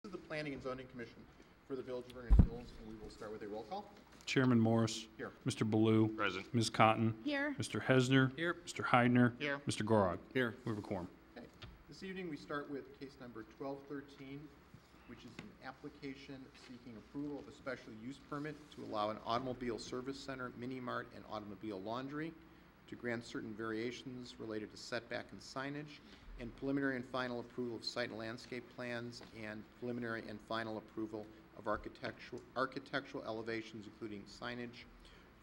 This is the Planning and Zoning Commission for the Village of Vernon Hills, and we will start with a roll call. Chairman Morris. Here. Mr. Ballou. Present. Ms. Cotton. Here. Mr. Hesner. Here. Mr. Heidner. Here. Mr. Gorog. Here. We have a quorum. Okay. This evening, we start with case number 1213, which is an application seeking approval of a special use permit to allow an automobile service center, mini mart, and automobile laundry to grant certain variations related to setback and signage, and preliminary and final approval of site and landscape plans, and preliminary and final approval of architectural elevations, including signage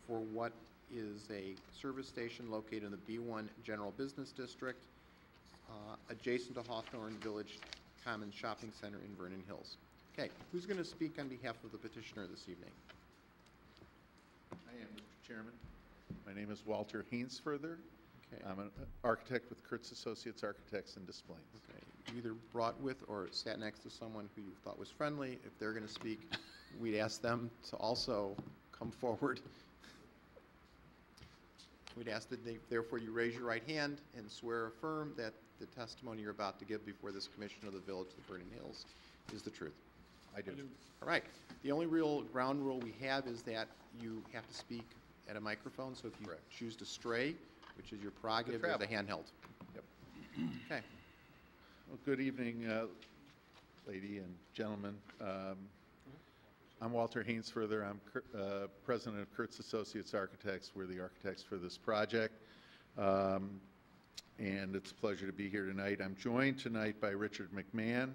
for what is a service station located in the B1 General Business District, adjacent to Hawthorne Village Common Shopping Center in Vernon Hills. Okay, who's going to speak on behalf of the petitioner this evening? I am, Mr. Chairman. My name is Walter Hainsfurther. Okay. I'm an architect with Kurtz Associates Architects and Displays. Okay. You either brought with or sat next to someone who you thought was friendly. If they're going to speak, we'd ask them to also come forward. We'd ask that therefore you raise your right hand and swear or affirm that the testimony you're about to give before this commission of the Village of Vernon Hills is the truth. I do. All right. The only real ground rule we have is that you have to speak at a microphone, so if you choose to stray, which is your prerogative, there's a handheld. Yep. Okay. Well, good evening, lady and gentlemen. I'm Walter Hainsfurther. I'm president of Kurtz Associates Architects. We're the architects for this project. And it's a pleasure to be here tonight. I'm joined tonight by Richard McMahon,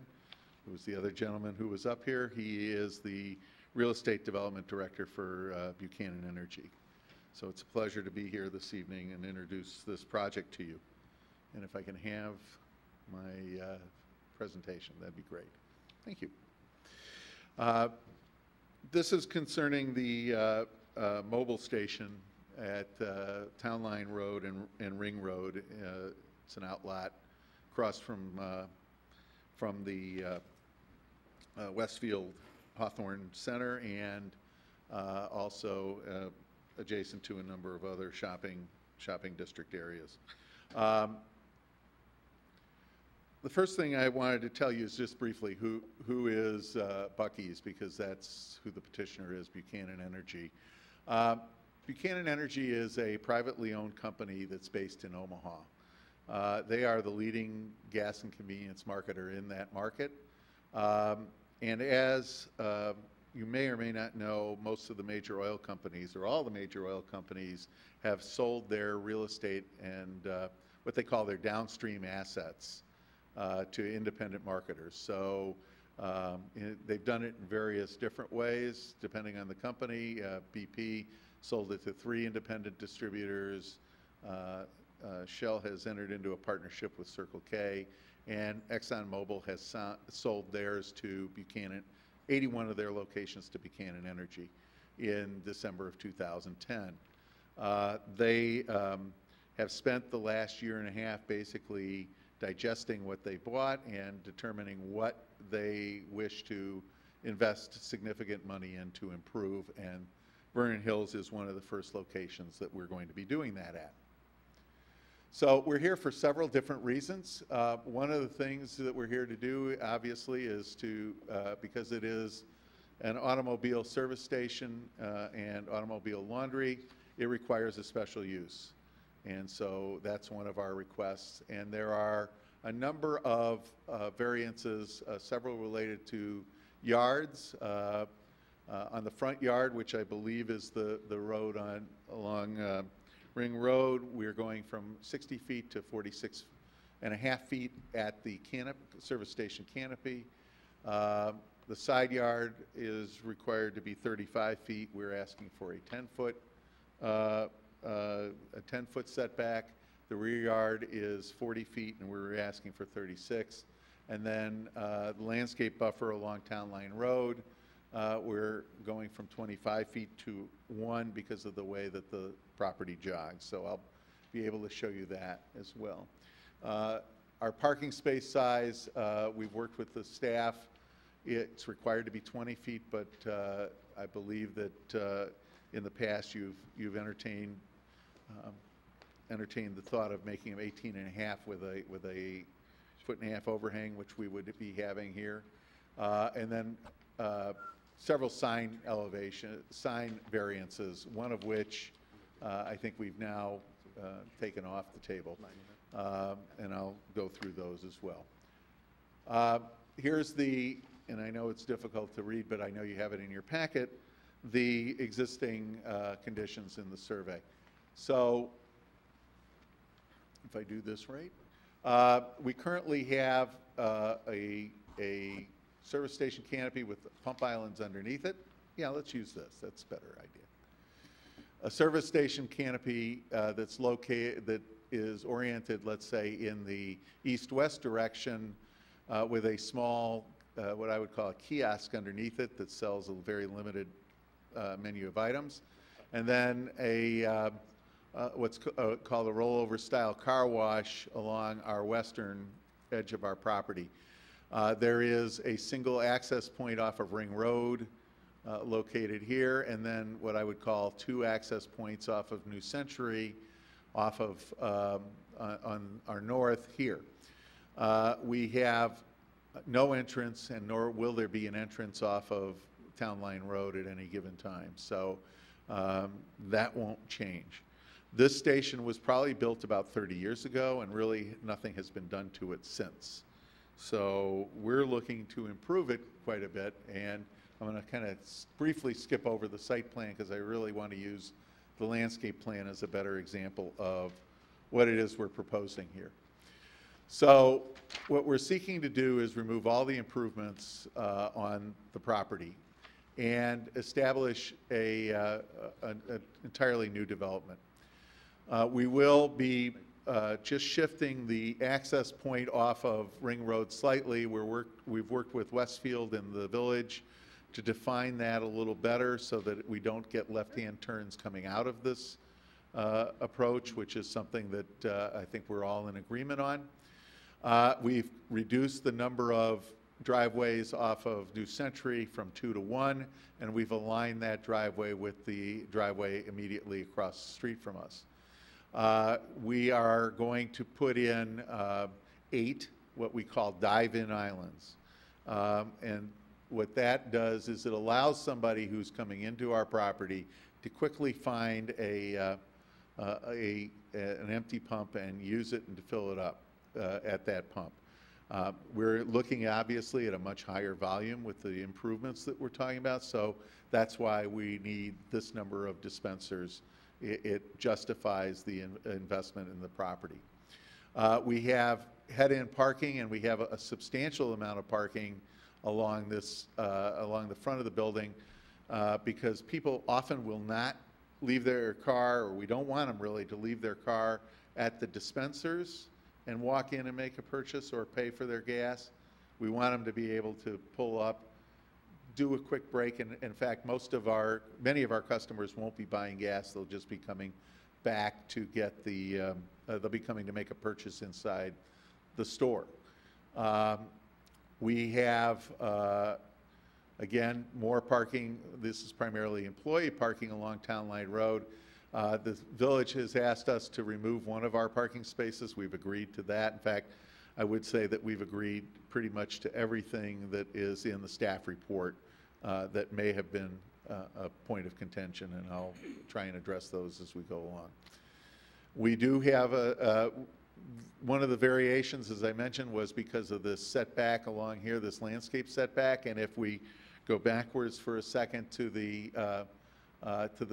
who was the other gentleman who was up here. He is the Real Estate Development Director for Buchanan Energy. So it's a pleasure to be here this evening and introduce this project to you. And if I can have my presentation, that'd be great. Thank you. This is concerning the mobile station at Town Line Road and Ring Road. It's an outlot across from the Westfield Hawthorne Center, and also adjacent to a number of other shopping district areas. The first thing I wanted to tell you is just briefly who is Buc-ee's, because that's who the petitioner is, Buchanan Energy. Buchanan Energy is a privately owned company that's based in Omaha. They are the leading gas and convenience marketer in that market. And as you may or may not know, most of the major oil companies, or all the major oil companies, have sold their real estate and what they call their downstream assets to independent marketers. So they've done it in various different ways, depending on the company. BP sold it to 3 independent distributors. Shell has entered into a partnership with Circle K, and ExxonMobil has sold theirs to Buchanan, 81 of their locations to Buchanan Energy in December of 2010. They have spent the last year and a half basically digesting what they bought and determining what they wish to invest significant money in to improve, and Vernon Hills is one of the first locations that we're going to be doing that at. So we're here for several different reasons. One of the things that we're here to do, obviously, is to, because it is an automobile service station and automobile laundry, it requires a special use. And so that's one of our requests. And there are a number of variances, several related to yards. On the front yard, which I believe is the road along Ring Road, we're going from 60 feet to 46.5 feet at the service station canopy. The side yard is required to be 35 feet. We're asking for a 10-foot setback. The rear yard is 40 feet, and we're asking for 36. And then the landscape buffer along Town Line Road, we're going from 25 feet to 1 because of the way that the property jogs. So I'll be able to show you that as well. Our parking space size, we've worked with the staff. It's required to be 20 feet, but I believe that in the past you've entertained the thought of making them 18.5 with a 1.5 foot overhang, which we would be having here. And then several sign variances, one of which I think we've now taken off the table. And I'll go through those as well. Here's the, and I know it's difficult to read, but I know you have it in your packet, the existing conditions in the survey. So if I do this right, we currently have a service station canopy with pump islands underneath it. Yeah, let's use this. That's a better idea. A service station canopy that's located, that is oriented, let's say, in the east-west direction with a small, what I would call a kiosk underneath it that sells a very limited menu of items. And then a what's called a rollover style car wash along our western edge of our property. There is a single access point off of Ring Road located here, and then what I would call 2 access points off of New Century off of on our north here. We have no entrance, and nor will there be an entrance off of Town Line Road at any given time. So that won't change. This station was probably built about 30 years ago, and really nothing has been done to it since. So we're looking to improve it quite a bit, and I'm going to kind of briefly skip over the site plan because I really want to use the landscape plan as a better example of what it is we're proposing here. So what we're seeking to do is remove all the improvements on the property and establish an entirely new development. We will be just shifting the access point off of Ring Road slightly. We've worked with Westfield and the village to define that a little better so that we don't get left-hand turns coming out of this approach, which is something that I think we're all in agreement on. We've reduced the number of driveways off of New Century from 2 to 1, and we've aligned that driveway with the driveway immediately across the street from us. We are going to put in 8 what we call dive-in islands. And what that does is it allows somebody who's coming into our property to quickly find an empty pump and use it and to fill it up at that pump. We're looking obviously at a much higher volume with the improvements that we're talking about, so that's why we need this number of dispensers. It justifies the investment in the property. We have head-in parking, and we have a substantial amount of parking along this along the front of the building because people often will not leave their car, or we don't want them really to leave their car at the dispensers and walk in and make a purchase or pay for their gas. We want them to be able to pull up, do a quick break, and in fact, many of our customers won't be buying gas. They'll just be coming back to get the, they'll be coming to make a purchase inside the store. We have, again, more parking. This is primarily employee parking along Town Line Road. The village has asked us to remove one of our parking spaces. We've agreed to that. In fact, I would say that we've agreed pretty much to everything that is in the staff report that may have been a point of contention, and I'll try and address those as we go along. We do have one of the variations, as I mentioned, was because of this setback along here, this landscape setback, and if we go backwards for a second to the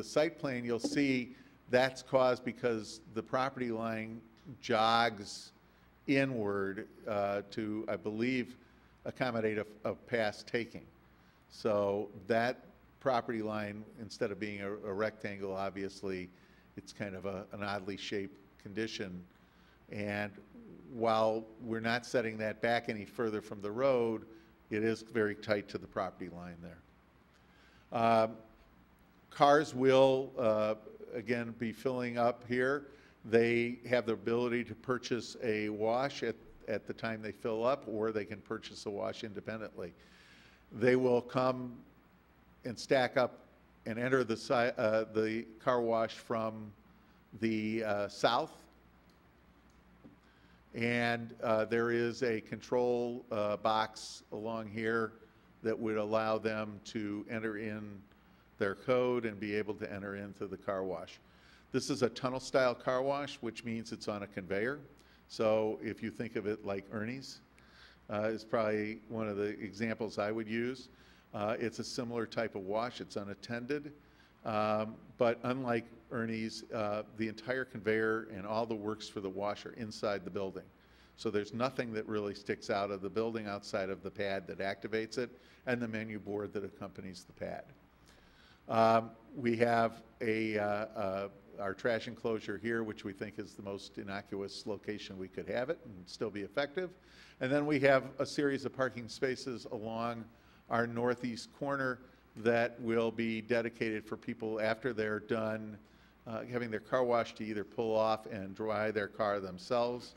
site plan, you'll see that's caused because the property line jogs inward to, I believe, accommodate a past taking. So that property line, instead of being a rectangle, obviously, it's kind of an oddly shaped condition. And while we're not setting that back any further from the road, it is very tight to the property line there. Cars will, again, be filling up here. They have the ability to purchase a wash at the time they fill up, or they can purchase a wash independently. They will come and stack up and enter the car wash from the south. And there is a control box along here that would allow them to enter in their code and be able to enter into the car wash. This is a tunnel-style car wash, which means it's on a conveyor. So if you think of it like Ernie's, is probably one of the examples I would use. It's a similar type of wash. It's unattended. But unlike Ernie's, the entire conveyor and all the works for the wash are inside the building. So there's nothing that really sticks out of the building outside of the pad that activates it and the menu board that accompanies the pad. We have our trash enclosure here, which we think is the most innocuous location we could have it and still be effective. And then we have a series of parking spaces along our northeast corner that will be dedicated for people after they're done having their car washed to either pull off and dry their car themselves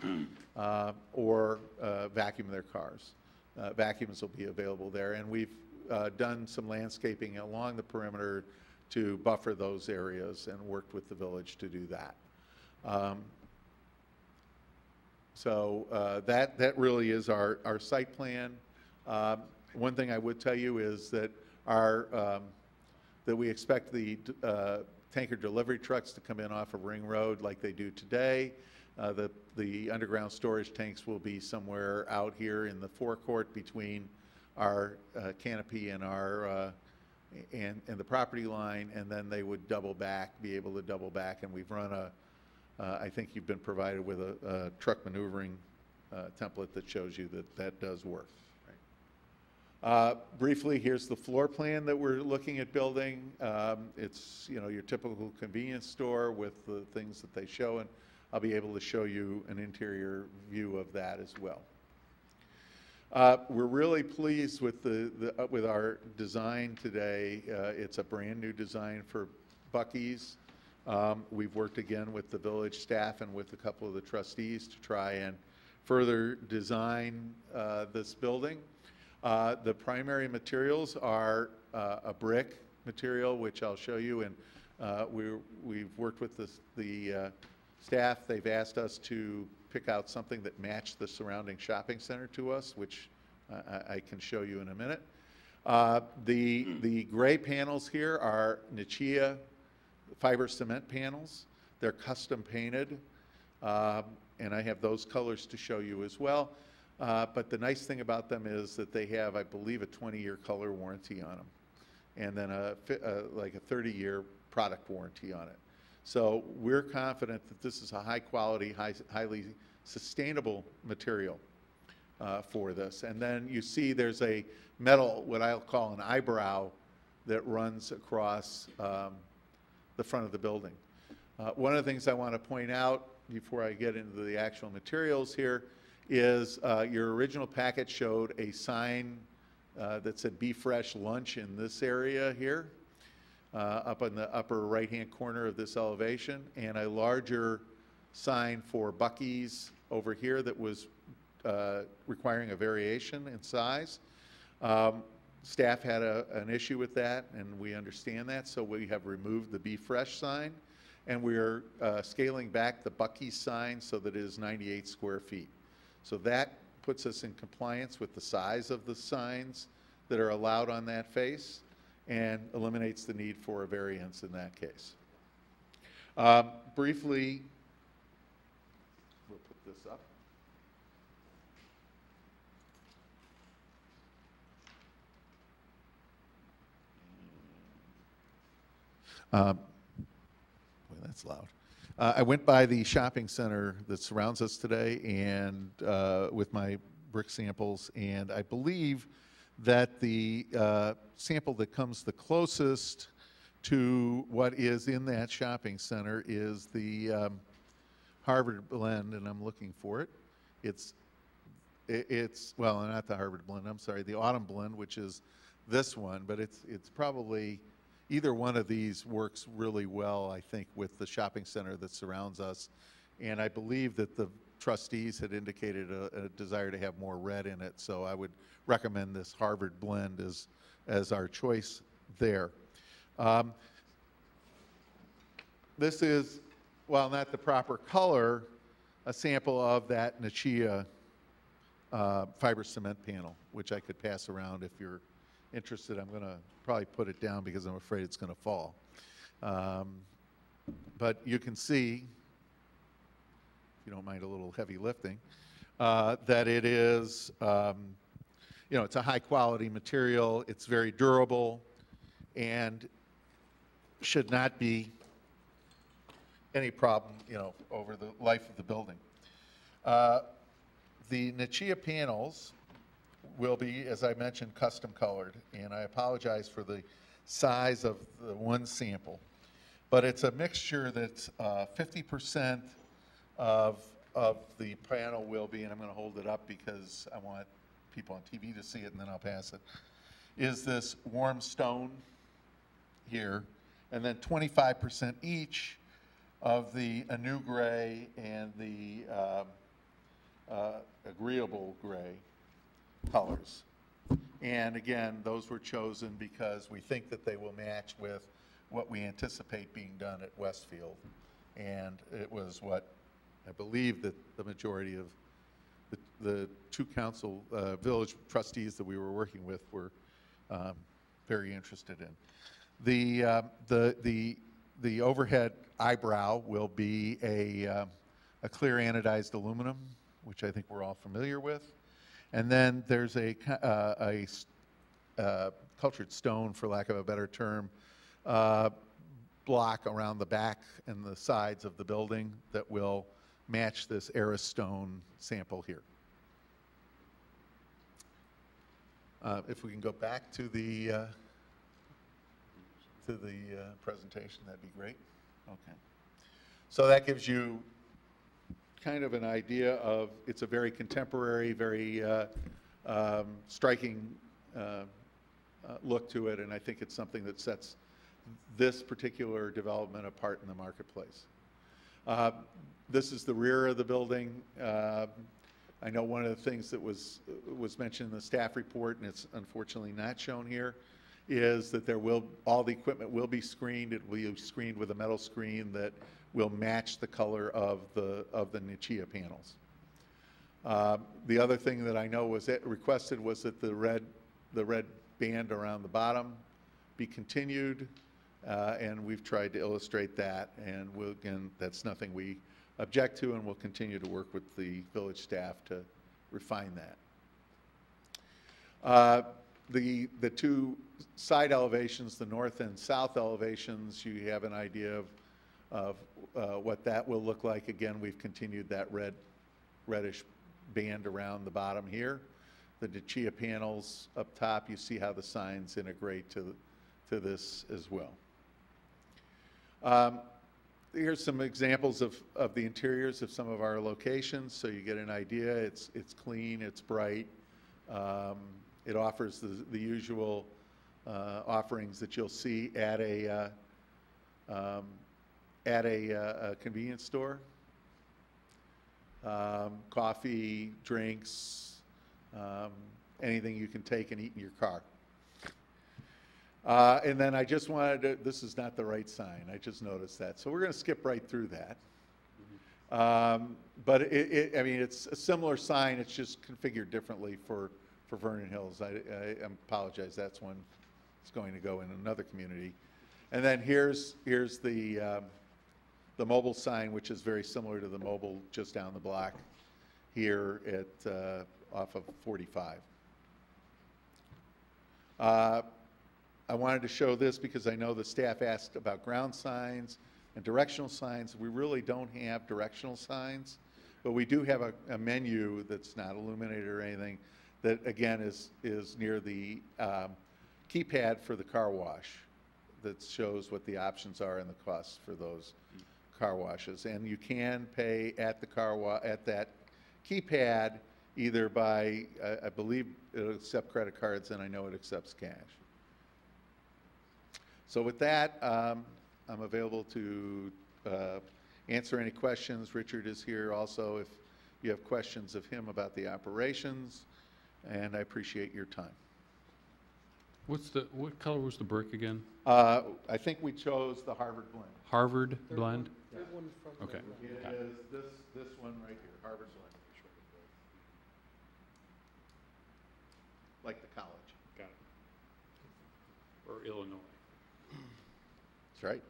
or vacuum their cars. Vacuums will be available there. And we've done some landscaping along the perimeter to buffer those areas and worked with the village to do that. So that really is our site plan. One thing I would tell you is that that we expect the tanker delivery trucks to come in off of Ring Road like they do today. The underground storage tanks will be somewhere out here in the forecourt between our canopy and our and the property line, and then they would be able to double back. And we've run I think you've been provided with a truck maneuvering template that shows you that does work. Briefly, here's the floor plan that we're looking at building. It's your typical convenience store with the things that they show, and I'll be able to show you an interior view of that as well. We're really pleased with with our design today. It's a brand new design for Buc-ee's. We've worked again with the village staff and with a couple of the trustees to try and further design this building. The primary materials are a brick material, which I'll show you, and we've worked with the staff. They've asked us to pick out something that matched the surrounding shopping center to us, which I can show you in a minute. The gray panels here are Nichia fiber cement panels. They're custom painted, and I have those colors to show you as well. But the nice thing about them is that they have, I believe, a 20-year color warranty on them, and then like a 30-year product warranty on it. So we're confident that this is a high-quality, highly sustainable material for this. And then you see there's a metal, what I'll call an eyebrow, that runs across the front of the building. One of the things I want to point out before I get into the actual materials here is your original packet showed a sign that said "Be Fresh Lunch" in this area here, up in the upper right-hand corner of this elevation, and a larger sign for Buc-ee's over here that was requiring a variation in size. Staff had an issue with that, and we understand that, so we have removed the "Be Fresh" sign, and we're scaling back the Buc-ee's sign so that it is 98 square feet. So that puts us in compliance with the size of the signs that are allowed on that face and eliminates the need for a variance in that case. Briefly, we'll put this up. Boy, that's loud. I went by the shopping center that surrounds us today and with my brick samples, and I believe that the sample that comes the closest to what is in that shopping center is the Harvard blend, and I'm looking for it. It's well, not the Harvard blend, I'm sorry, the autumn blend, which is this one, but it's probably either one of these works really well, I think, with the shopping center that surrounds us. And I believe that the trustees had indicated a desire to have more red in it, so I would recommend this Harvard blend as our choice there. This is, while not the proper color, a sample of that Nichia fiber cement panel, which I could pass around if you're interested, I'm going to probably put it down because I'm afraid it's going to fall. But you can see, if you don't mind a little heavy lifting, that it is, it's a high-quality material, it's very durable, and should not be any problem, over the life of the building. The Nichia panels will be, as I mentioned, custom colored, and I apologize for the size of the one sample, but it's a mixture that's 50% of the panel will be, and I'm going to hold it up because I want people on TV to see it, and then I'll pass it, is this warm stone here, and then 25% each of the Anu gray and the agreeable gray colors. And again, those were chosen because we think that they will match with what we anticipate being done at Westfield. And it was what I believe that the majority of the two council village trustees that we were working with were very interested in. The overhead eyebrow will be a clear anodized aluminum, which I think we're all familiar with. And then there's a cultured stone, for lack of a better term, block around the back and the sides of the building that will match this Eris stone sample here. If we can go back to the presentation, that'd be great. Okay. So that gives you kind of an idea of, it's a very contemporary, very striking look to it, and I think it's something that sets this particular development apart in the marketplace. This is the rear of the building. I know one of the things that was mentioned in the staff report, and it's unfortunately not shown here, is that all the equipment will be screened. It will be screened with a metal screen that will match the color of the Nichia panels. The other thing that I know was requested was that the red band around the bottom be continued, and we've tried to illustrate that, and again, that's nothing we object to, and we'll continue to work with the village staff to refine that. The two side elevations, the north and south elevations, you have an idea of what that will look like. Again, we've continued that reddish band around the bottom here. The Nichia panels up top, you see how the signs integrate to this as well. Here's some examples of the interiors of some of our locations, so you get an idea. It's clean, it's bright. It offers the usual offerings that you'll see at a convenience store. Coffee, drinks, anything you can take and eat in your car. And then I just wanted to, this is not the right sign, I just noticed that. So we're going to skip right through that. But I mean, it's a similar sign, it's just configured differently for Vernon Hills. I apologize, that's one that's going to go in another community. And then here's the mobile sign, which is very similar to the mobile just down the block here at off of 45. I wanted to show this because I know the staff asked about ground signs and directional signs. We really don't have directional signs, but we do have a menu that's not illuminated or anything that, again, is near the keypad for the car wash that shows what the options are and the costs for those car washes. And you can pay at the at that keypad either by, I believe it'll accept credit cards, and I know it accepts cash. So with that, I'm available to answer any questions. Richard is here also if you have questions of him about the operations, and I appreciate your time. What color was the brick again? I think we chose the Harvard blend. Harvard blend? Third one from Okay. It is this one right here, Harvard blend. Like the college. Got it. or Illinois. That's right.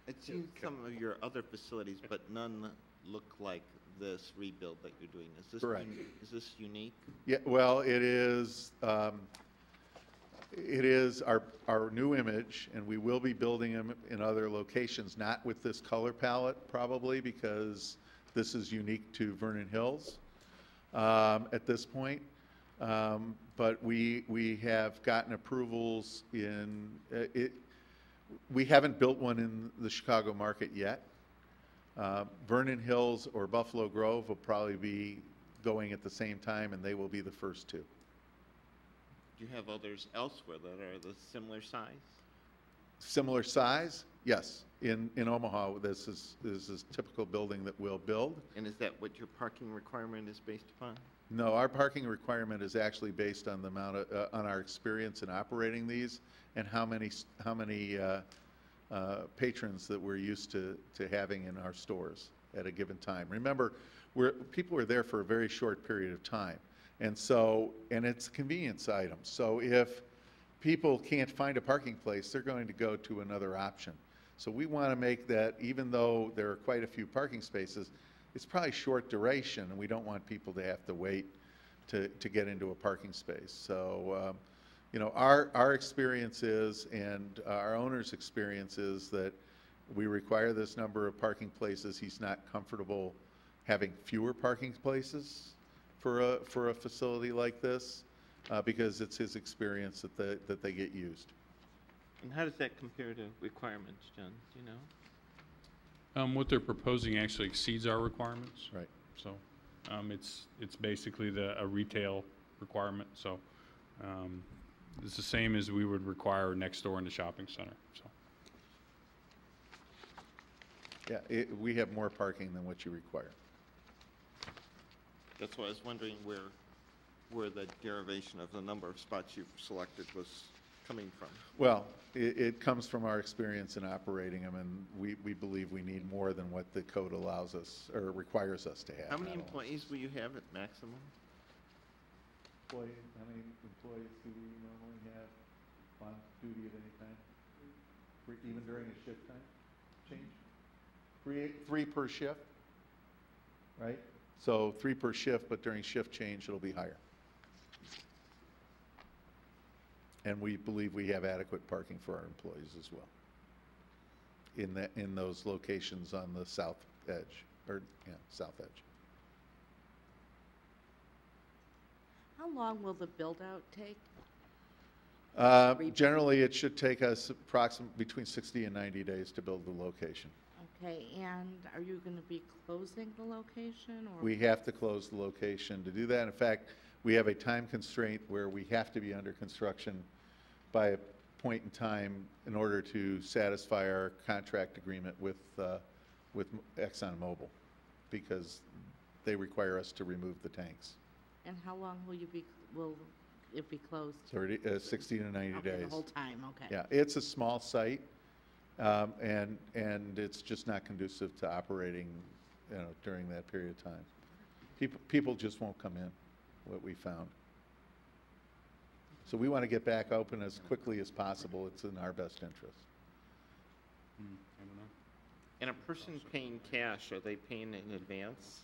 I've seen some of your other facilities, but none look like this rebuild that you're doing. Is this Correct. Is this unique? Yeah, well, it is our new image, and we will be building them in other locations, not with this color palette probably, because this is unique to Vernon Hills at this point. But we have gotten approvals in, we haven't built one in the Chicago market yet. Vernon Hills or Buffalo Grove will probably be going at the same time, and they will be the first two. Do you have others elsewhere that are the similar size? Similar size? Yes. In Omaha, this is a typical building that we'll build. And is that what your parking requirement is based upon? No, our parking requirement is actually based on the amount of, on our experience in operating these and how many patrons that we're used to having in our stores at a given time. Remember, people are there for a very short period of time. And so, and it's a convenience item. So if people can't find a parking place, they're going to go to another option. So we want to make that, even though there are quite a few parking spaces, it's probably short duration, and we don't want people to have to wait to get into a parking space. So, you know, our experience is, and our owner's experience is, that we require this number of parking places. He's not comfortable having fewer parking places for a facility like this, because it's his experience that they get used. And how does that compare to requirements, John? Do you know? What they're proposing actually exceeds our requirements. Right. So it's basically a retail requirement. So it's the same as we would require next door in the shopping center. So. Yeah, we have more parking than what you require. That's why I was wondering where the derivation of the number of spots you've selected was coming from. Well, it comes from our experience in operating them, and we believe we need more than what the code allows us or requires us to have. How many employees will you have at maximum? How many employees do we normally have on duty at any time? Even during a shift time change? Three per shift, right? So 3 per shift, but during shift change, it'll be higher. And we believe we have adequate parking for our employees as well in those locations on the south edge, or south edge. How long will the build-out take? Generally, it should take us approximately between 60 and 90 days to build the location. Okay, and are you going to be closing the location, or? We have to close the location to do that. In fact, we have a time constraint where we have to be under construction by a point in time in order to satisfy our contract agreement with ExxonMobil, because they require us to remove the tanks. And how long will it be closed? 60 to 90 Okay, days. the whole time, okay. Yeah, it's a small site, and it's just not conducive to operating, you know, during that period of time. People just won't come in, what we found. So we want to get back open as quickly as possible. It's in our best interest. I don't know. And a person paying cash, are they paying in advance?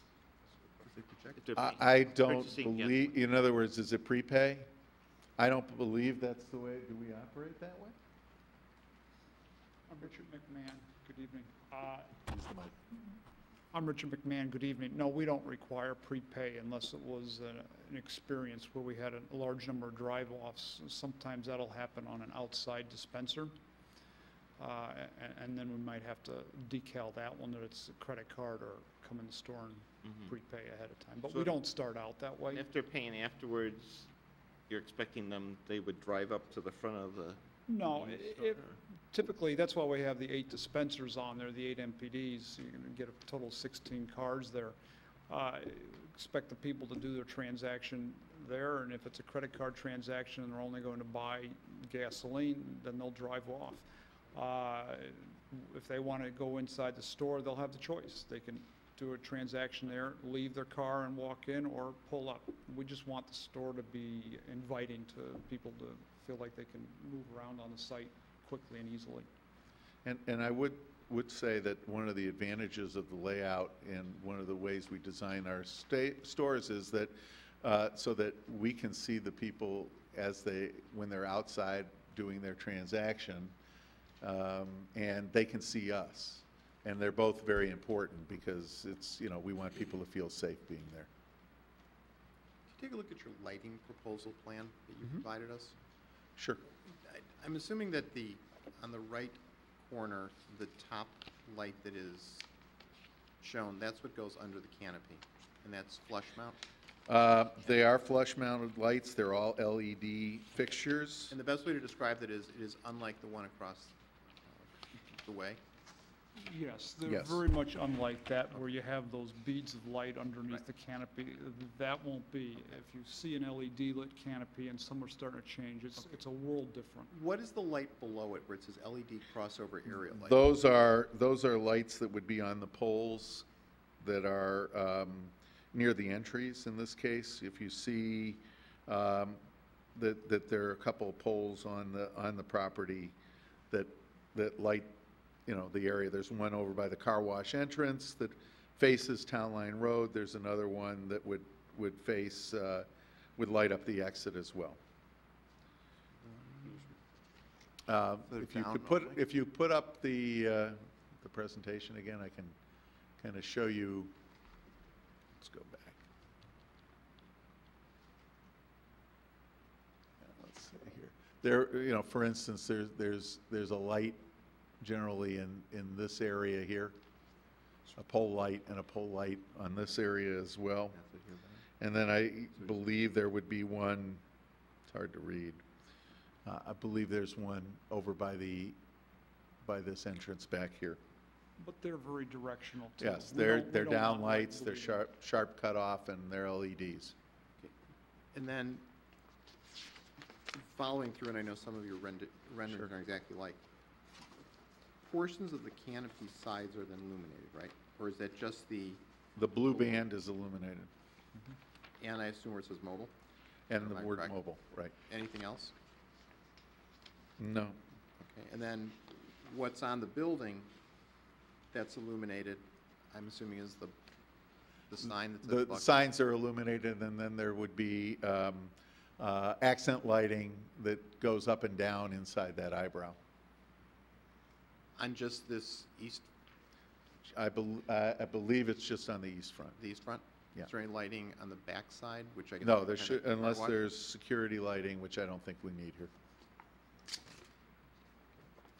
If they're I don't purchasing believe, in other words, is it prepay? I don't believe that's the way, do we operate that way? I'm Richard McMahon. Good evening. I'm Richard McMahon. Good evening. No, we don't require prepay unless it was an experience where we had a large number of drive-offs. Sometimes that'll happen on an outside dispenser. And then we might have to decal that one that it's a credit card, or come in the store and prepay ahead of time. But So we don't start out that way. And if they're paying afterwards, you're expecting them, they would drive up to the front of the... No, store, typically, that's why we have the 8 dispensers on there, the 8 MPDs. You're going to get a total of 16 cards there. Expect the people to do their transaction there, and if it's a credit card transaction and they're only going to buy gasoline, then they'll drive off. If they want to go inside the store, they'll have the choice. They can do a transaction there, leave their car and walk in, or pull up. We just want the store to be inviting to people to feel like they can move around on the site quickly and easily. And I would say that one of the advantages of the layout and one of the ways we design our stores is that so that we can see the people when they're outside doing their transaction, and they can see us. And they're both very important because we want people to feel safe being there. Can you take a look at your lighting proposal plan that you provided us? Sure. I'm assuming that on the right corner, the top light that is shown, that's what goes under the canopy, and that's flush mount? They are flush-mounted lights. They're all LED fixtures. And the best way to describe that is it is unlike the one across the way? Yes, they're Yes. very much unlike that, where you have those beads of light underneath the canopy. That won't be. If you see an LED lit canopy and some are starting to change, it's a world different. What is the light below it where it says LED crossover area light? Those are lights that would be on the poles that are near the entries in this case. If you see that there are a couple of poles on the property that light the area. There's one over by the car wash entrance that faces Town Line Road. There's another one that would light up the exit as well. If you put up the presentation again, I can kind of show you. Let's go back. Let's see here. There, for instance, there's a light generally in this area here, a pole light and a pole light on this area as well. And then I believe there would be one, it's hard to read, I believe there's one over by this entrance back here. But they're very directional too. Yes, We they're don't down want light lights, they're moving. sharp cut off, and they're LEDs. And then, following through, and I know some of your renderings aren't exactly like, portions of the canopy sides are then illuminated, right? Or is that just the, The blue band is illuminated, and I assume where it says mobile? and Am the I word correct? mobile, right. Anything else? No. Okay, and then what's on the building that's illuminated, I'm assuming is the sign that says The Buc-ee's? signs are illuminated, and then there would be accent lighting that goes up and down inside that eyebrow. On just this east, I believe it's just on the east front. the east front? Yeah. Is there any lighting on the back side, which I guess? No, is there kinda should, unless car wash? there's security lighting, which I don't think we need here.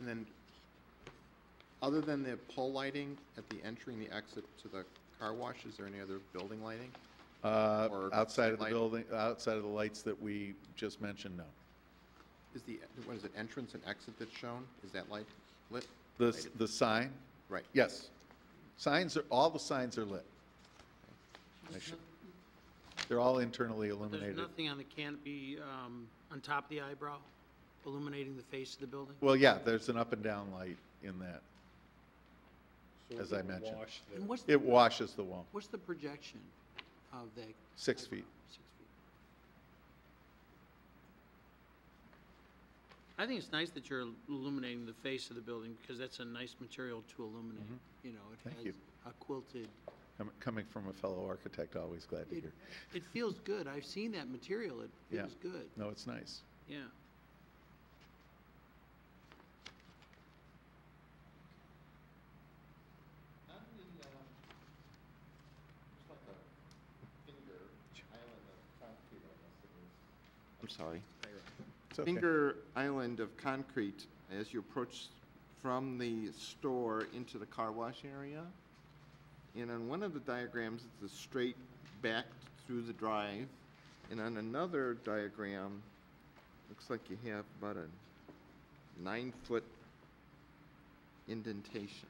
And then, other than the pole lighting at the entry and the exit to the car wash, is there any other building lighting? Or Outside of the light- building, outside of the lights that we just mentioned, no. Is what is it, entrance and exit that's shown, is that light lit? The sign? Right. Yes. All the signs are lit. They're all internally There's illuminated. nothing on the canopy on top of the eyebrow illuminating the face of the building? Well, yeah, there's an up and down light in that. As I mentioned. And It washes the wall, what's the projection of the? 6 feet. 6 feet. I think it's nice that you're illuminating the face of the building, because that's a nice material to illuminate. You know, it Thank has you. a quilted, Coming from a fellow architect, always glad to hear. it feels good. I've seen that material. It Yeah. feels good. No, it's nice. Yeah. I'm sorry. It's okay. Finger island of concrete as you approach from the store into the car wash area. And on one of the diagrams, it's a straight back through the drive. And on another diagram, looks like you have about a 9-foot indentation.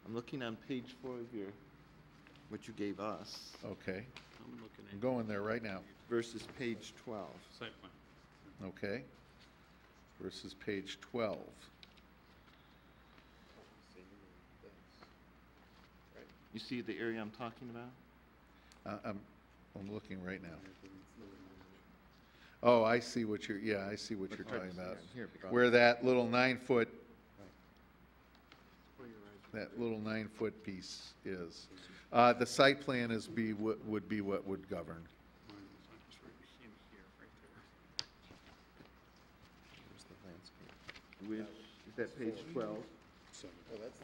I'm looking on page 4 of what you gave us, Okay, I'm looking I'm at. going there right now. versus page 12. Site plan. Okay. Versus page 12. You see the area I'm talking about? I'm looking right now. Oh, I see what you're, yeah, I see what you're hard to talking see about. on here because- Where that little 9-foot, that little 9-foot piece is. The site plan would be what would govern. Here's the landscape. Is that page 12?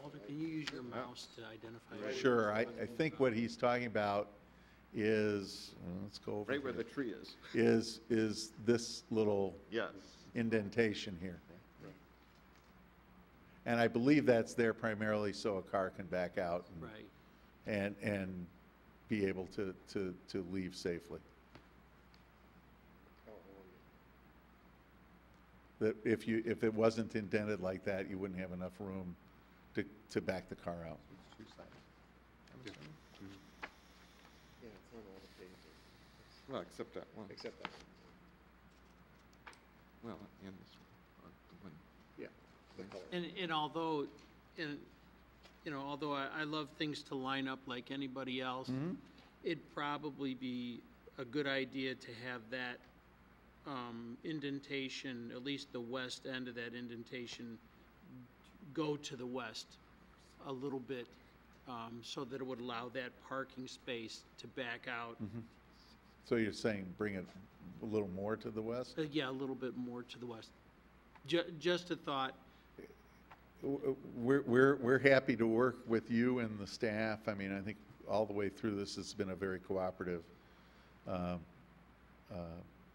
Walter, can you use your mouse to identify? it? Sure, I think what he's talking about is, let's go over Right where here. the tree is. Is this little Yes. indentation here. And I believe that's there primarily so a car can back out Right. and be able to leave safely. That if it wasn't indented like that, you wouldn't have enough room to back the car out. It's two sides. I'm assuming. Yeah, it's on all the pages. Well, except that one. Except that. Well, and this one. The one. Yeah. The color. And although, although I love things to line up like anybody else, it'd probably be a good idea to have that indentation, at least the west end of that indentation, go to the west a little bit, so that it would allow that parking space to back out. So you're saying bring it a little more to the west? Yeah, a little bit more to the west. Just a thought. We're happy to work with you and the staff. I mean, I think all the way through this, it's been a very cooperative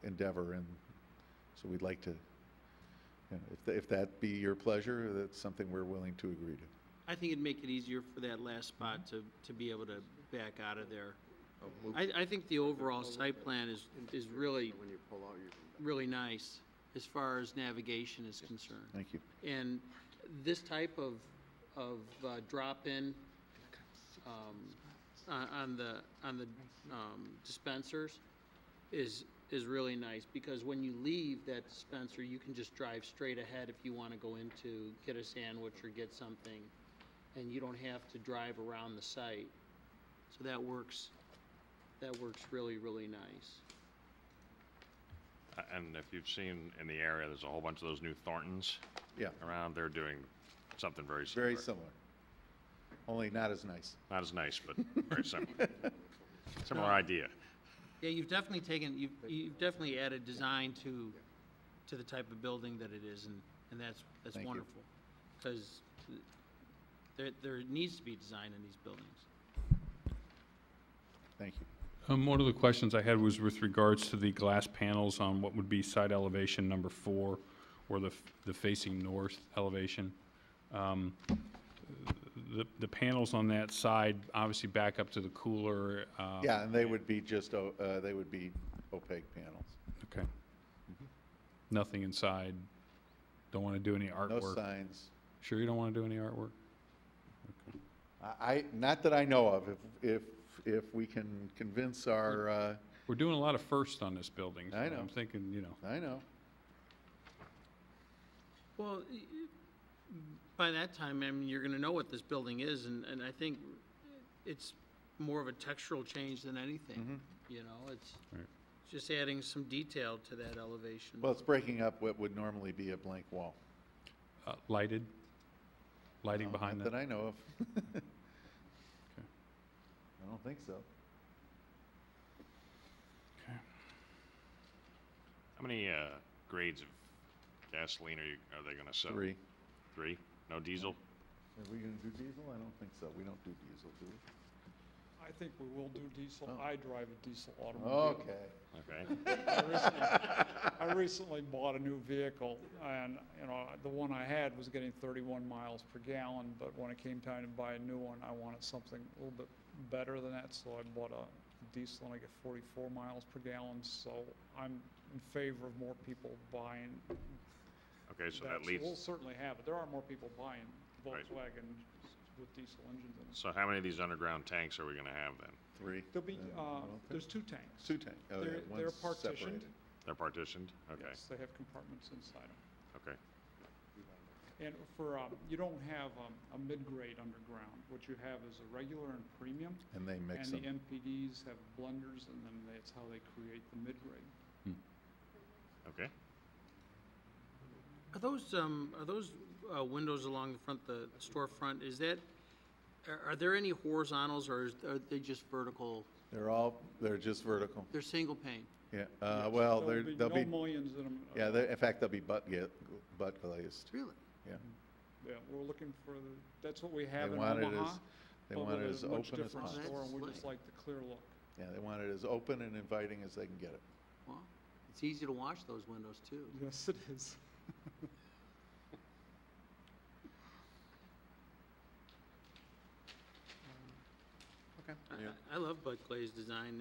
endeavor, and so we'd like to, if that be your pleasure, that's something we're willing to agree to. I think it'd make it easier for that last spot to be able to back out of there. I think the overall site plan is really, really nice as far as navigation is concerned. Thank you. And this type of drop-in on the dispensers is really nice, because when you leave that dispenser, you can just drive straight ahead if you want to go into, get a sandwich or get something, and you don't have to drive around the site. So that works really, really nice. And if you've seen in the area, there's a whole bunch of those new Thorntons Yeah, around. They're doing something very similar. very similar, only not as nice. Not as nice, but very similar. Similar idea. Yeah, you've definitely added design to the type of building that it is, and that's Thank you. wonderful. Because there needs to be design in these buildings. Thank you. One of the questions I had was with regards to the glass panels on what would be side elevation number 4, or the facing north elevation. The panels on that side obviously back up to the cooler. Yeah, and they would be they would be opaque panels. Okay. Nothing inside. Don't want to do any No artwork. signs. Sure you don't want to do any artwork? Not that I know of. If we can convince our, We're doing a lot of firsts on this building. So I know. I'm thinking, I know. Well, by that time, I mean, you're gonna know what this building is, and I think it's more of a textural change than anything. It's Right. just adding some detail to that elevation. Well, it's breaking up what would normally be a blank wall. lighting behind Not that. that I know of. I don't think so. Okay. How many grades of gasoline are they going to sell? 3. 3? No diesel? Are we going to do diesel? I don't think so. We don't do diesel, do we? I think we will do diesel. Oh. I drive a diesel automobile. Okay. Okay. I recently bought a new vehicle, and, the one I had was getting 31 miles per gallon, but when it came time to buy a new one, I wanted something a little bit better than that, so I bought a diesel, and I get 44 miles per gallon, so I'm in favor of more people buying Okay, so that. that leads, We'll certainly have it. There are more people buying Right. Volkswagen with diesel engines in it. so how many of these underground tanks are we going to have then? 3. There'll be, I don't think- there's 2 tanks. 2 tanks. Oh, yeah, They're one's partitioned. separated. They're partitioned? Okay, Yes, they have compartments inside them. okay. And for, you don't have a mid-grade underground. What you have is a regular and premium. And they mix And the them. MPDs have blenders, and then that's how they create the mid-grade. Okay. Are those windows along the front, the storefront, is that, are there any horizontals, or are they just vertical? They're just vertical. They're single pane? Yeah, well, they'll be, No mullions in them. yeah, in fact, they'll be butt glazed. Really? Yeah. Yeah, we're looking for that's what we have They in want it Omaha. they but want it with as a much open as different possible. store, and we That's just slick. like the clear look. Yeah, they want it as open and inviting as they can get it. Well, it's easy to wash those windows, too. Yes, it is. Okay. I love butt glaze design.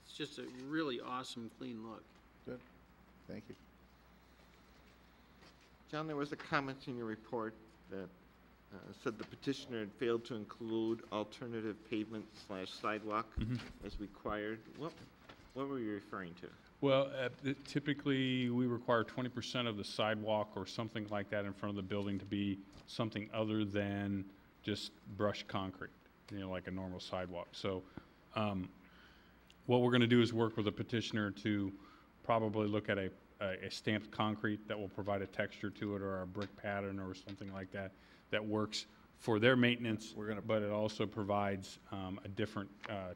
It's just a really awesome, clean look. Good, thank you. John, there was a comment in your report that said the petitioner had failed to include alternative pavement/sidewalk as required. What were you referring to? Well, typically, we require 20% of the sidewalk or something like that in front of the building to be something other than just brushed concrete, like a normal sidewalk. So what we're going to do is work with the petitioner to probably look at a stamped concrete that will provide a texture to it, or a brick pattern or something like that, that works for their maintenance, but it also provides a different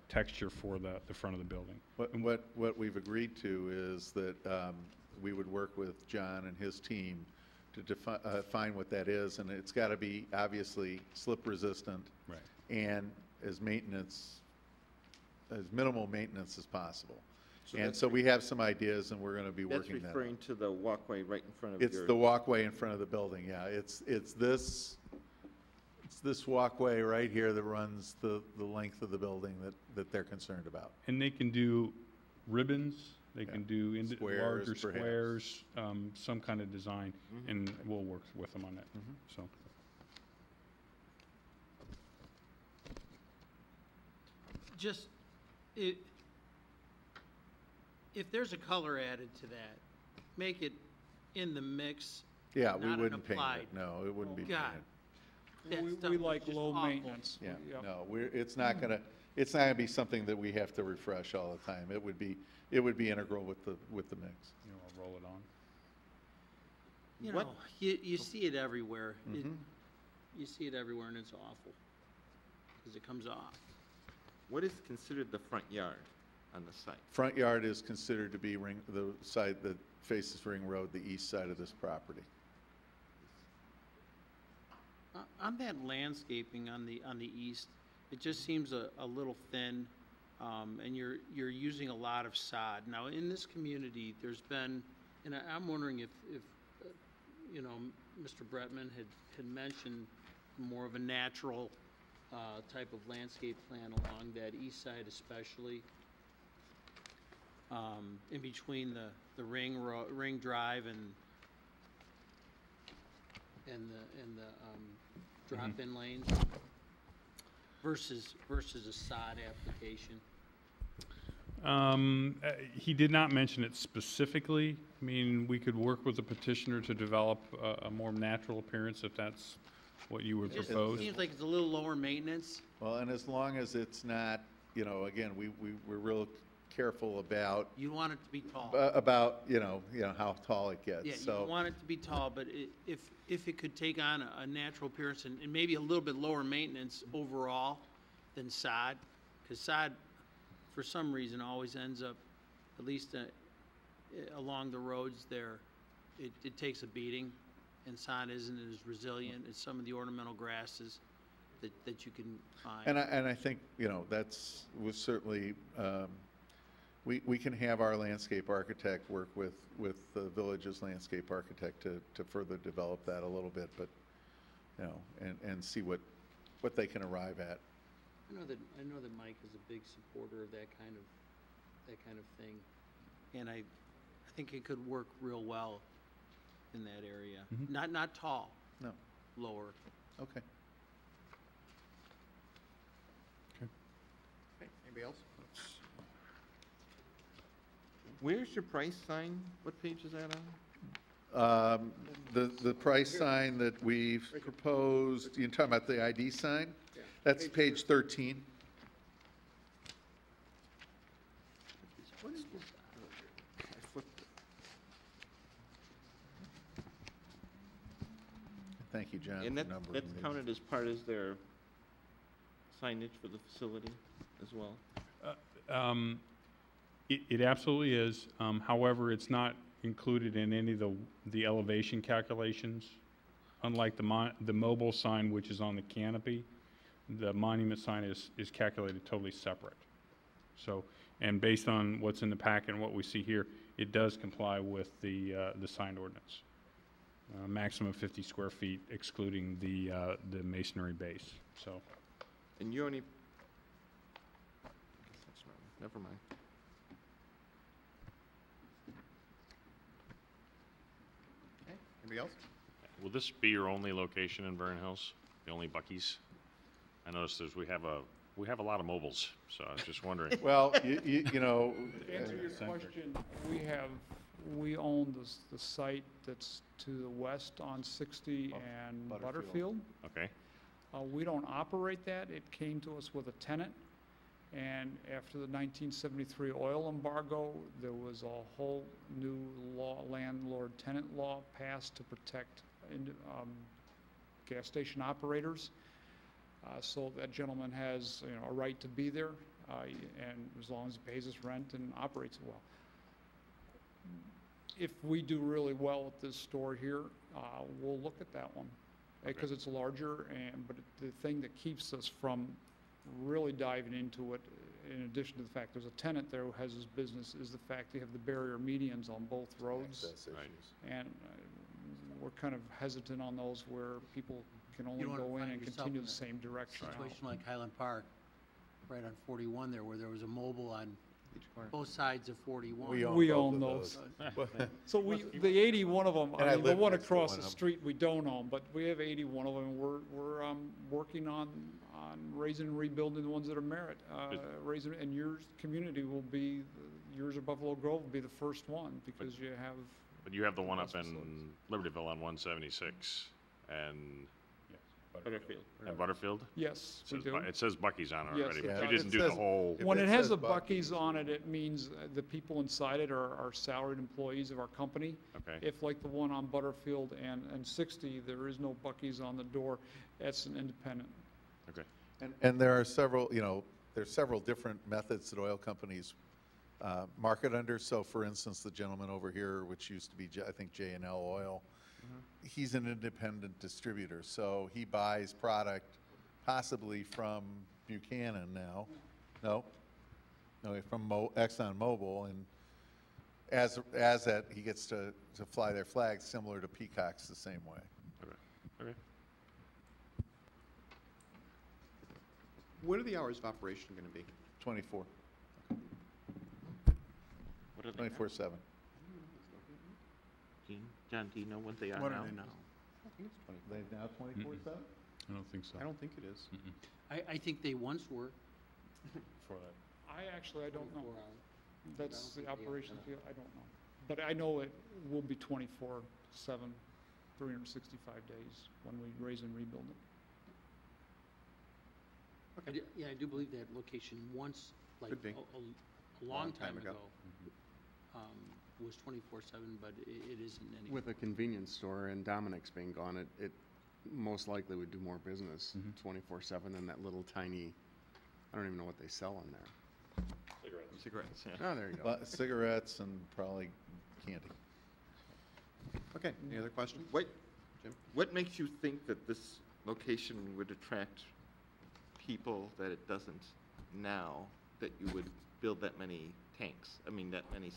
texture for the front of the building. What we've agreed to is that we would work with John and his team to define what that is, and it's got to be obviously slip resistant, Right. and as minimal maintenance as possible. And that's so we have some ideas, and we're going to be That's working that out. referring to the walkway right in front of It's your... the walkway in front of the building, yeah. It's this walkway right here that runs the length of the building that they're concerned about. And they can do ribbons, they can do Squares, larger perhaps. squares, some kind of design, and we'll work with them on that, so. Just, if there's a color added to that, make it in the mix. Yeah, we Not an wouldn't paint applied. it, no, it wouldn't be God, painted. that stuff We is like just low awful. maintenance. Yeah, Yep. no, it's not gonna be something that we have to refresh all the time. It would be integral with the mix. I'll roll it on. You What- know, you see it everywhere. You see it everywhere, and it's awful, because it comes off. What is considered the front yard on the site? Front yard is considered to be the side that faces Ring Road, the east side of this property. On that landscaping on the east, it just seems a little thin, and you're using a lot of sod. Now, in this community, there's been, and I'm wondering if Mr. Bretman had mentioned more of a natural type of landscape plan along that east side especially, in between the Ring Drive and the drop-in lanes versus a sod application. He did not mention it specifically. I mean, we could work with the petitioner to develop a more natural appearance if that's what you would It just propose. seems like it's a little lower maintenance. Well, and as long as it's not, again, we're real careful about, You want it to be tall. how tall it gets. Yeah, you So, want it to be tall, but if it could take on a natural appearance and maybe a little bit lower maintenance overall than sod, because sod, for some reason, always ends up, at least along the roads there, it takes a beating, and sod isn't as resilient as some of the ornamental grasses that you can find. and I think, was certainly, we can have our landscape architect work with the village's landscape architect to further develop that a little bit, but, and see what they can arrive at. I know that Mike is a big supporter of that kind of thing, and I think it could work real well in that area. Not tall. No. Lower. Okay. Okay, anybody else? Where's your price sign? What page is that on? The price sign that we've proposed, you're talking about the ID sign? That's page 13. What is this? I flipped it. thank you, John, And for that, numbering that's these. counted as part of their signage for the facility as well? It absolutely is. However, it's not included in any of the elevation calculations. Unlike the mobile sign, which is on the canopy, the monument sign is calculated totally separate. So, and based on what's in the packet and what we see here, it does comply with the sign ordinance. Maximum 50 square feet, excluding the masonry base. So, And you only, I guess that's not, never mind. Okay, anybody else? Will this be your only location in Vernon Hills? The only Buc-ee's? I noticed we have a lot of mobiles, so I was just wondering. Well, you know. To answer your question, we own the site that's to the west on 60 and Butterfield. Butterfield. Okay, We don't operate that. It came to us with a tenant. And after the 1973 oil embargo, there was a whole new law, landlord-tenant law passed to protect gas station operators. So that gentleman has, a right to be there, and as long as he pays his rent and operates it well. If we do really well at this store here, we'll look at that one because it's larger. But the thing that keeps us from really diving into it, in addition to the fact there's a tenant there who has his business, is the fact they have the barrier medians on both roads. Access Right. issues. And we're kind of hesitant on those where people can only don't wanna go in find and yourself continue in the a same direction. Situation like Highland Park, right on 41 there, where there was a mobile on Each corner. both sides of 41. We We both own of those. those. So the 81 of them, And I I mean, the live one next to across one the of 'em. street we don't own, but we have 81 of them. We're working on raising and rebuilding the ones that are merit. Raising, and your community will be, yours or Buffalo Grove will be the first one because you have. but you have the one up Best in facilities. Libertyville on 176 and Butterfield. Butterfield? Yes, we do. It says Buc-ee's on it Yes, already, it but does. you It didn't do the says- whole, If When it it has says the Buc-ee's, Buc-ee's on it, it means the people inside it are salaried employees of our company. okay. If like the one on Butterfield and 60, there is no Buc-ee's on the door, that's an independent. Okay. And there are several, there's several different methods that oil companies market under. So for instance, the gentleman over here, which used to be, I think, J&L Oil, he's an independent distributor. So he buys product possibly from Buchanan now. No, from Exxon Mobil. And as that, he gets to fly their flags similar to Peacock's the same way. Okay. What are the hours of operation going to be? 24, What are they now? 24/7. John, do you know what they are What now? are they now? I think it's 20. They now 24/7? I don't think so. I don't think it is. I think they once were For that. I don't know. 24 hours. That's I don't the think they operations have field, I don't know. But I know it will be 24/7, 365 days when we raise and rebuild it. I do believe that location once, like Could be. a long time ago, was 24/7, but it isn't anymore. With a convenience store and Dominic's being gone, it most likely would do more business 24/7 than that little tiny, I don't even know what they sell in there. Cigarettes, yeah. Oh, there you go. But cigarettes and probably candy. Okay, any other questions? What makes you think that this location would attract people that it doesn't now, that you would build that many tanks? I mean, that many,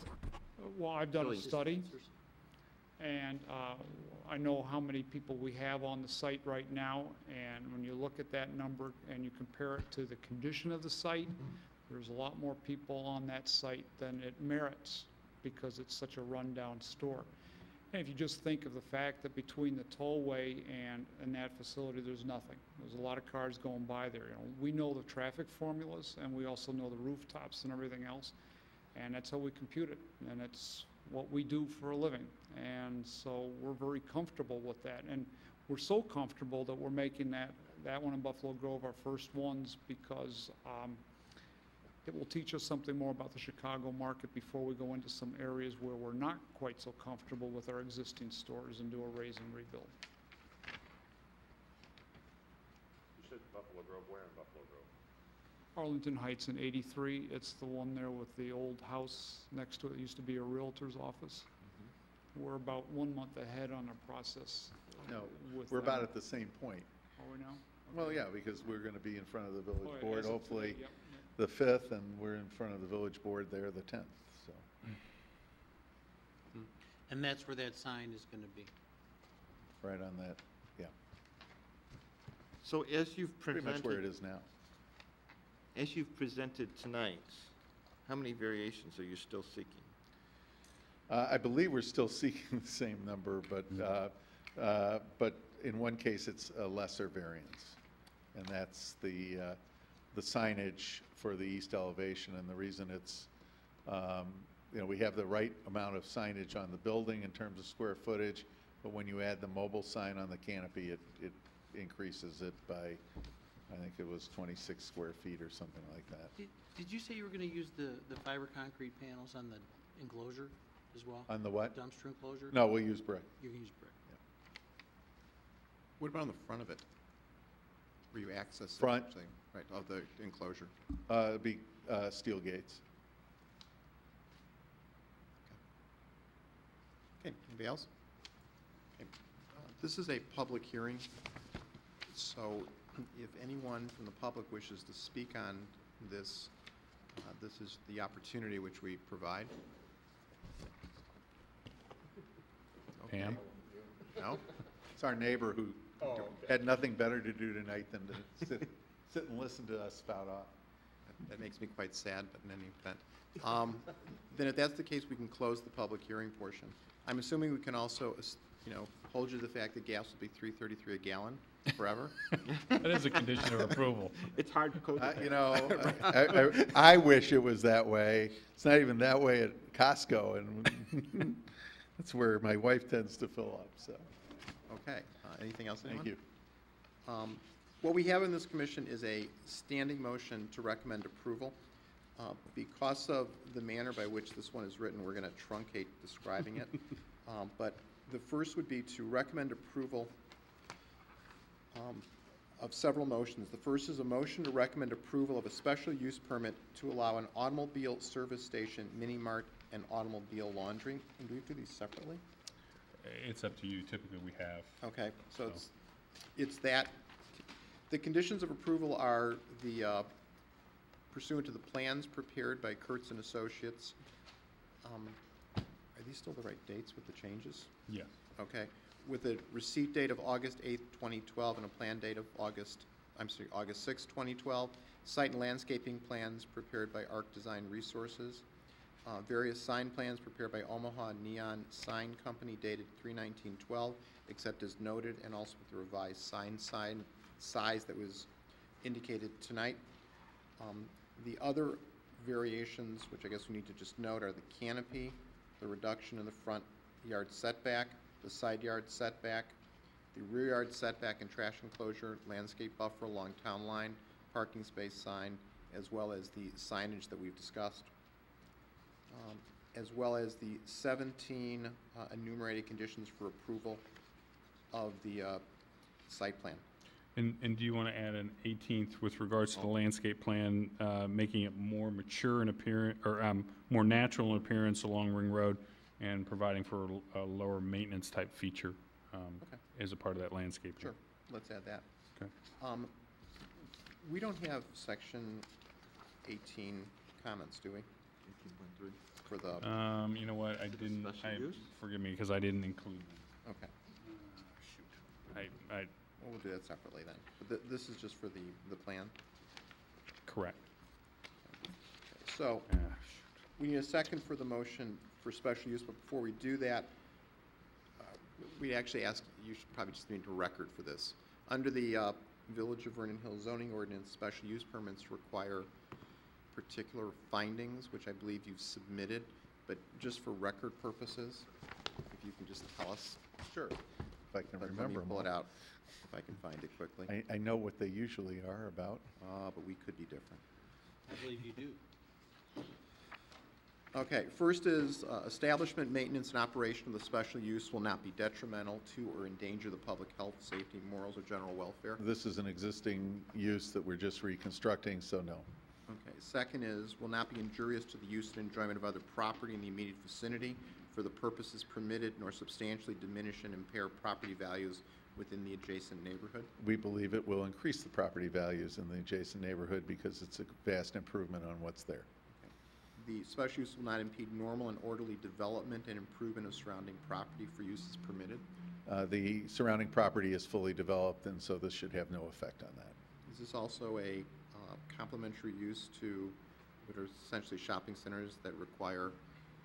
Well, I've done a Really, study, and I know how many people we have on the site right now, and when you look at that number and you compare it to the condition of the site, there's a lot more people on that site than it merits because it's such a rundown store. And if you just think of the fact that between the tollway and that facility, there's nothing. There's a lot of cars going by there. We know the traffic formulas, and we also know the rooftops and everything else, and that's how we compute it, and it's what we do for a living. And so we're very comfortable with that, and we're so comfortable that we're making that one in Buffalo Grove our first ones because it will teach us something more about the Chicago market before we go into some areas where we're not quite so comfortable with our existing stores and do a raise and rebuild. Buffalo Grove, where in Buffalo Grove? Arlington Heights in 83. It's the one there with the old house next to it. It used to be a realtor's office. We're about 1 month ahead on the process. No, with we're about them. at the same point. Are we now? Well, yeah, because we're going to be in front of the Oh, village yeah, board, as of hopefully today, yep, the 5th, and we're in front of the village board there the 10th, so. And that's where that sign is gonna be. Right on that, yeah, So as you've pretty much where it presented, is now. as you've presented tonight, how many variations are you still seeking? I believe we're still seeking the same number, but in one case, it's a lesser variance. And that's the signage for the east elevation, and the reason it's, we have the right amount of signage on the building in terms of square footage, but when you add the mobile sign on the canopy, it increases it by, I think it was 26 square feet or something like that. Did you say you were gonna use the fiber concrete panels on the enclosure as well? On the what? Dumpster enclosure? No, we'll use brick. You're gonna use brick. What about on the front of it? Where you access it? Front. actually, Right, of the enclosure. It'd be steel gates. Okay, anybody else? Okay. This is a public hearing, so if anyone from the public wishes to speak on this, this is the opportunity which we provide. Okay. Pam? No? It's our neighbor who had nothing better to do tonight than to sit and listen to us spout off. That makes me quite sad, but in any event. Then if that's the case, we can close the public hearing portion. I'm assuming we can also, hold you to the fact that gas will be $3.33 a gallon forever? That is a condition of approval. It's hard to code. I wish it was that way. It's not even that way at Costco, and that's where my wife tends to fill up, so, Okay, anything else, anyone? thank you. What we have in this commission is a standing motion to recommend approval. Because of the manner by which this one is written, we're going to truncate describing it. But the first would be to recommend approval of several motions. The first is a motion to recommend approval of a special use permit to allow an automobile service station, mini mart, and automobile laundry. And do we do these separately? It's up to you. Typically, we have. Okay, so it's that. The conditions of approval are the pursuant to the plans prepared by Kurtz and Associates. Are these still the right dates with the changes? Yes. Okay, with a receipt date of August 8th, 2012, and a plan date of August 6th, 2012. Site and landscaping plans prepared by Arc Design Resources. Various sign plans prepared by Omaha Neon Sign Company dated 3/19/12, except as noted, and also with the revised sign size that was indicated tonight. The other variations, which I guess we need to just note, are the canopy, the reduction in the front yard setback, the side yard setback, the rear yard setback and trash enclosure, landscape buffer along town line, parking space sign, as well as the signage that we've discussed, as well as the 17 enumerated conditions for approval of the site plan. And do you want to add an 18th with regards to the landscape plan, making it more mature in appearance, or more natural in appearance along Ring Road, and providing for a lower maintenance type feature as a part of that landscape plan? Sure, let's add that. Okay. We don't have section 18 comments, do we? 18.3. For the, You know what, I didn't, special use? forgive me, because I didn't include them. okay, Shoot. I, well, we'll do that separately then. But this is just for the plan. correct. So, Ah, we need a second for the motion for special use, but before we do that, we actually ask, you should probably just need a record for this. Under the Village of Vernon Hills zoning ordinance, special use permits require particular findings, which I believe you've submitted, but just for record purposes, if you can just tell us. Sure. If I can Let me remember them pull it all. out, if I can find it quickly. I know what they usually are about. But we could be different. I believe you do. Okay, first is establishment, maintenance, and operation of the special use will not be detrimental to or endanger the public health, safety, morals, or general welfare. This is an existing use that we're just reconstructing, so no. Okay, second is will not be injurious to the use and enjoyment of other property in the immediate vicinity for the purposes permitted, nor substantially diminish and impair property values within the adjacent neighborhood. We believe it will increase the property values in the adjacent neighborhood because it's a vast improvement on what's there. The special use will not impede normal and orderly development and improvement of surrounding property for uses permitted. The surrounding property is fully developed, and so this should have no effect on that. Is this also a complementary use to what are essentially shopping centers that require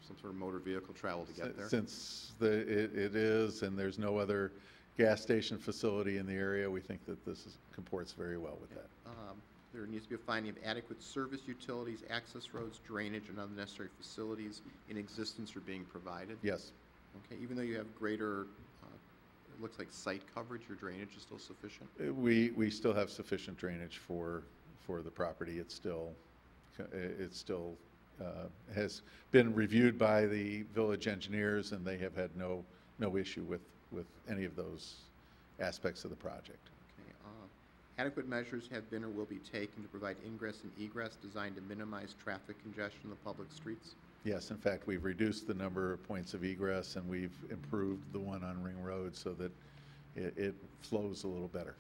some sort of motor vehicle travel to get there? Since it is, and there's no other gas station facility in the area, we think that this comports very well with that. There needs to be a finding of adequate service utilities, access roads, drainage, and other necessary facilities in existence or being provided. Yes. Okay, even though you have greater, it looks like site coverage, your drainage is still sufficient? We still have sufficient drainage for the property. It still has been reviewed by the village engineers, and they have had no issue with any of those aspects of the project. Adequate measures have been or will be taken to provide ingress and egress designed to minimize traffic congestion on the public streets? Yes, in fact, we've reduced the number of points of egress, and we've improved the one on Ring Road so that it flows a little better.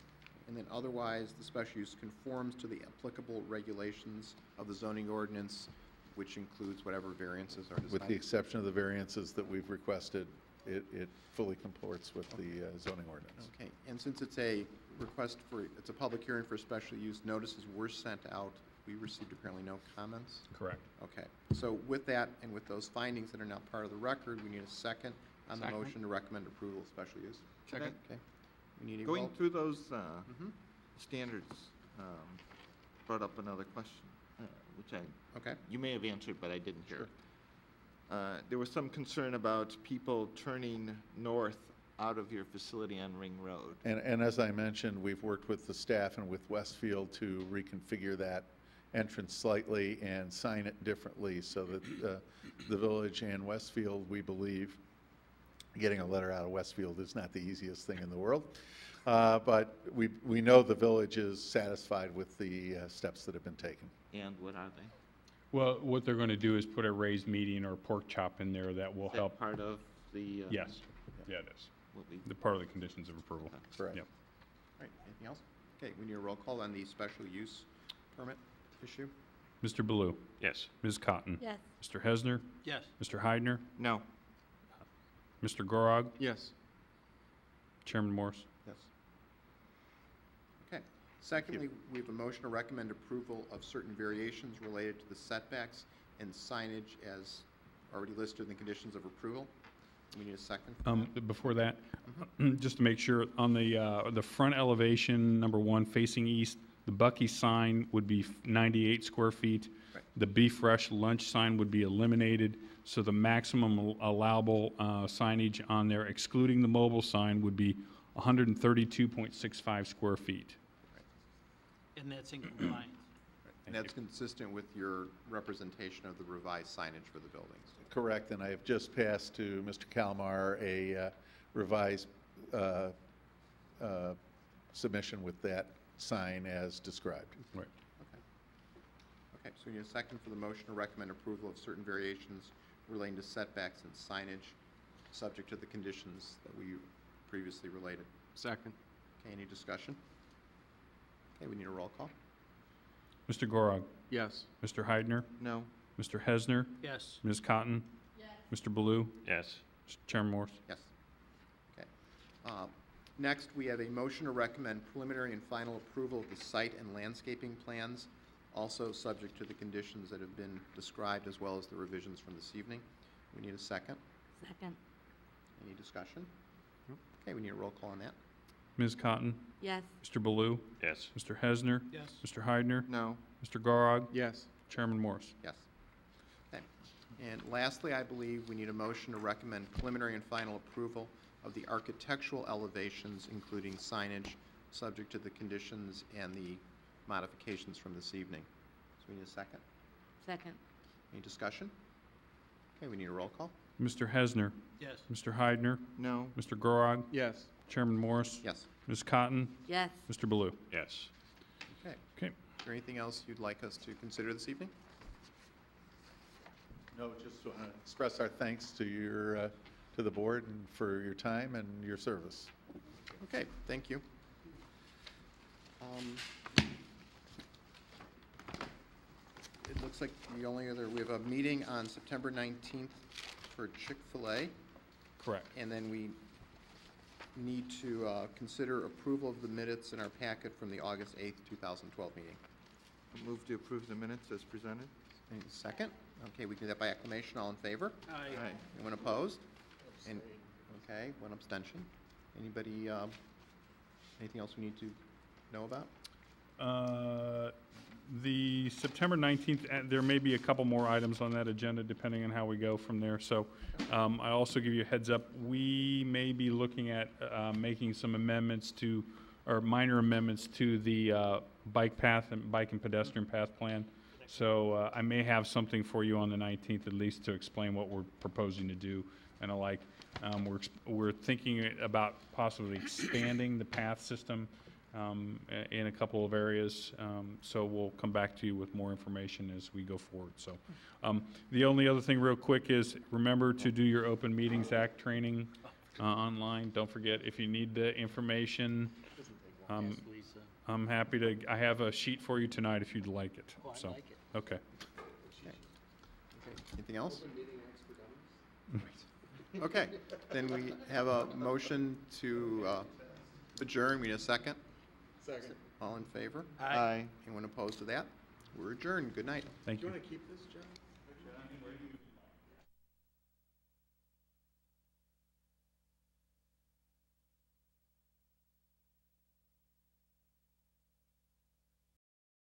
And then otherwise, the special use conforms to the applicable regulations of the zoning ordinance, which includes whatever variances are decided? With the exception of the variances that we've requested, it fully comports with the zoning ordinance. Okay, and since it's a request it's a public hearing for special use, notices were sent out. We received apparently no comments? Correct. Okay, so with that and with those findings that are now part of the record, we need a second on the motion to recommend approval of special use. Second. Okay. We need a Going roll. through those standards brought up another question, which you may have answered, but I didn't hear. There was some concern about people turning north out of your facility on Ring Road. And as I mentioned, we've worked with the staff and with Westfield to reconfigure that entrance slightly and sign it differently so that the village and Westfield, we believe, getting a letter out of Westfield is not the easiest thing in the world. But we know the village is satisfied with the steps that have been taken. And what are they? Well, what they're going to do is put a raised median or a pork chop in there that will Is that help. part of the? Yes, yeah, it is. What we- The part of the conditions of approval. Correct. Yep. All right, anything else? Okay, we need a roll call on the special use permit issue. Mr. Baloo? Yes. Ms. Cotton? Yes. Mr. Hesner? Yes. Mr. Heidner? No. Mr. Gorog? Yes. Chairman Morse? Yes. Okay. Secondly, we have a motion to recommend approval of certain variations related to the setbacks and signage as already listed in the conditions of approval. We need a second. Before that, just to make sure, on the front elevation, number 1, facing east, the Bucky sign would be 98 square feet. Right. The Be Fresh lunch sign would be eliminated, so the maximum allowable signage on there, excluding the mobile sign, would be 132.65 square feet. And that's in compliance. And that's consistent with your representation of the revised signage for the buildings. Correct, and I have just passed to Mr. Kalmar a revised submission with that sign as described. Right. Okay. Okay, so we need a second for the motion to recommend approval of certain variations relating to setbacks and signage, subject to the conditions that we previously related. Second. Okay, any discussion? Okay, we need a roll call. Mr. Gorog? Yes. Mr. Heidner? No. Mr. Hesner? Yes. Ms. Cotton? Mr. Baloo? Yes. Chairman Morse? Yes. Okay. Next, we have a motion to recommend preliminary and final approval of the site and landscaping plans, also subject to the conditions that have been described as well as the revisions from this evening. We need a second. Second. Any discussion? Okay, we need a roll call on that. Ms. Cotton? Yes. Mr. Baloo? Yes. Mr. Hesner? Yes. Mr. Heidner? No. Mr. Gorog? Yes. Chairman Morse? Yes. Okay. And lastly, I believe we need a motion to recommend preliminary and final approval of the architectural elevations, including signage, subject to the conditions and the modifications from this evening. So we need a second. Second. Any discussion? Okay, we need a roll call. Mr. Hesner, Yes. Mr. Heidner, No. Mr. Grog, Yes. Chairman Morris, Yes. Ms. Cotton, Yes. Mr. Baloo. Yes. Okay. Okay. Is there anything else you'd like us to consider this evening? No, just want to express our thanks to your, to the board and for your time and your service. Okay, thank you. It looks like the only other, we have a meeting on September 19th for Chick-fil-A, Correct. and then we need to consider approval of the minutes in our packet from the August 8th, 2012 meeting. Move to approve the minutes as presented. Any second? Okay, we can do that by acclamation. All in favor? Aye. Anyone opposed? And, okay, one abstention. Anybody, anything else we need to know about? The September 19th, there may be a couple more items on that agenda depending on how we go from there. So I also give you a heads up, we may be looking at making some amendments to, or minor amendments to the bike path and bike and pedestrian path plan. So I may have something for you on the 19th at least to explain what we're proposing to do and alike. We're thinking about possibly expanding the path system in a couple of areas, so we'll come back to you with more information as we go forward. So the only other thing real quick is remember to do your Open Meetings Act training online. Don't forget, if you need the information, Yes, Lisa. I'm happy to, I have a sheet for you tonight if you'd like it. Oh, I So, like it. okay. Okay. Anything else? Okay, then we have a motion to adjourn. We need a second. Second. All in favor? Aye. Anyone opposed to that? We're adjourned. Good night. Thank you. to keep this, John?